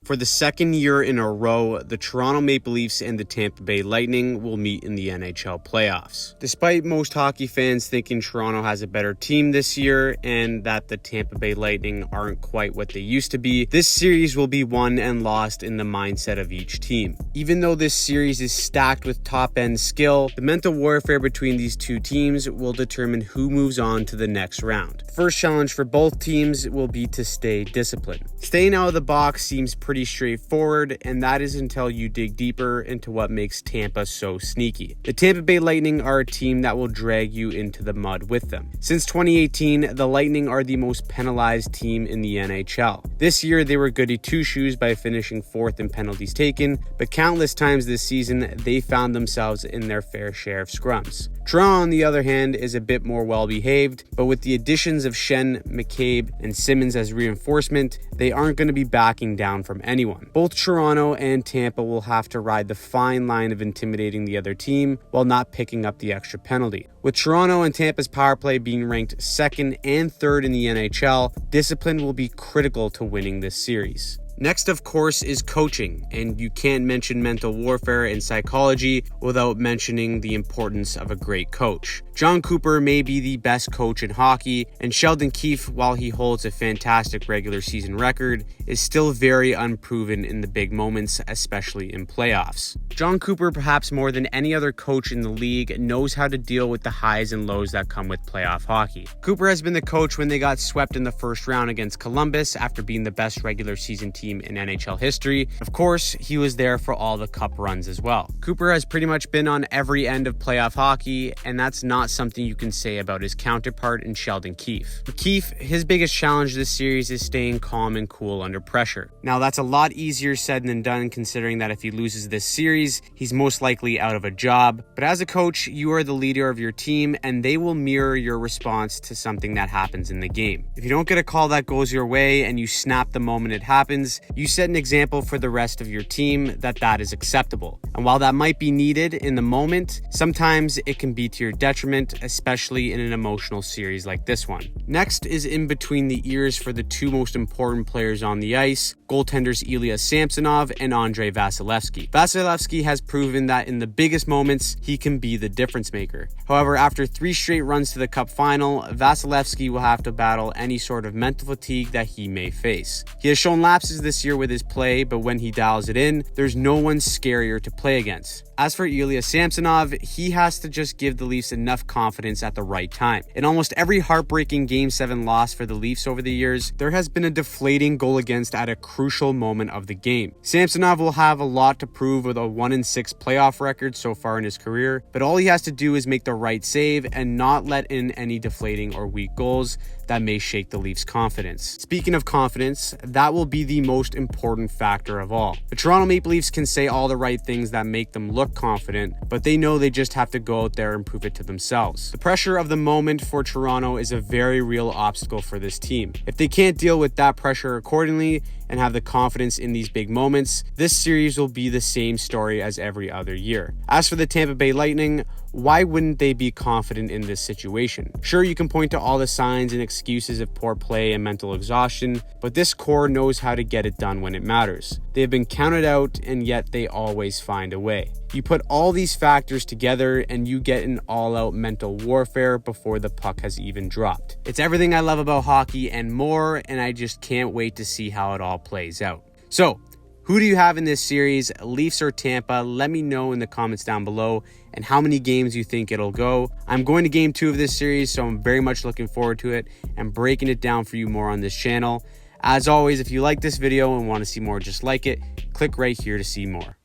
For the second year in a row, the Toronto Maple Leafs and the Tampa Bay Lightning will meet in the NHL playoffs. Despite most hockey fans thinking Toronto has a better team this year and that the Tampa Bay Lightning aren't quite what they used to be, this series will be won and lost in the mindset of each team. Even though this series is stacked with top-end skill, the mental warfare between these two teams will determine who moves on to the next round. The first challenge for both teams will be to stay disciplined. Staying out of the box seems pretty straightforward, and that is until you dig deeper into what makes Tampa so sneaky. The Tampa Bay Lightning are a team that will drag you into the mud with them. Since 2018, the Lightning are the most penalized team in the NHL. This year, they were goody two-shoes by finishing fourth in penalties taken, but countless times this season, they found themselves in their fair share of scrums. Toronto, on the other hand, is a bit more well-behaved, but with the additions of Schenn, McCabe, and Simmons as reinforcement, they aren't going to be backing down from anyone. Both Toronto and Tampa will have to ride the fine line of intimidating the other team while not picking up the extra penalty. With Toronto and Tampa's power play being ranked second and third in the NHL, discipline will be critical to winning this series. Next, of course, is coaching, and you can't mention mental warfare and psychology without mentioning the importance of a great coach. Jon Cooper may be the best coach in hockey, and Sheldon Keefe, while he holds a fantastic regular season record, is still very unproven in the big moments, especially in playoffs. Jon Cooper, perhaps more than any other coach in the league, knows how to deal with the highs and lows that come with playoff hockey. Cooper has been the coach when they got swept in the first round against Columbus after being the best regular season team in NHL history. Of course, he was there for all the cup runs as well. Cooper has pretty much been on every end of playoff hockey, and that's not something you can say about his counterpart in Sheldon Keefe. Keefe, his biggest challenge this series is staying calm and cool under pressure. Now, that's a lot easier said than done, considering that if he loses this series, he's most likely out of a job. But as a coach, you are the leader of your team, and they will mirror your response to something that happens in the game. If you don't get a call that goes your way and you snap the moment it happens, you set an example for the rest of your team that is acceptable. And while that might be needed in the moment, sometimes it can be to your detriment, especially in an emotional series like this one. Next is in between the ears for the two most important players on the ice, goaltenders Ilya Samsonov and Andrei Vasilevskiy. Vasilevskiy has proven that in the biggest moments, he can be the difference maker. However, after 3 straight runs to the Cup final, Vasilevskiy will have to battle any sort of mental fatigue that he may face. He has shown lapses this year with his play, but when he dials it in, there's no one scarier to play against. As for Ilya Samsonov, he has to just give the Leafs enough confidence at the right time. In almost every heartbreaking Game 7 loss for the Leafs over the years, there has been a deflating goal against at a crucial moment of the game. Samsonov will have a lot to prove with a 1-6 playoff record so far in his career, but all he has to do is make the right save and not let in any deflating or weak goals that may shake the Leafs' confidence. Speaking of confidence, that will be the most important factor of all. The Toronto Maple Leafs can say all the right things that make them look confident, but they know they just have to go out there and prove it to themselves. The pressure of the moment for Toronto is a very real obstacle for this team. If they can't deal with that pressure accordingly and have the confidence in these big moments, this series will be the same story as every other year. As for the Tampa Bay Lightning, why wouldn't they be confident in this situation? Sure, you can point to all the signs and excuses of poor play and mental exhaustion, but this core knows how to get it done when it matters. They have been counted out, and yet they always find a way. You put all these factors together and you get an all-out mental warfare before the puck has even dropped. It's everything I love about hockey and more, and I just can't wait to see how it all plays out. So, who do you have in this series, Leafs or Tampa? Let me know in the comments down below, and how many games you think it'll go. I'm going to Game 2 of this series, so I'm very much looking forward to it and breaking it down for you more on this channel. As always, if you like this video and want to see more just like it, click right here to see more.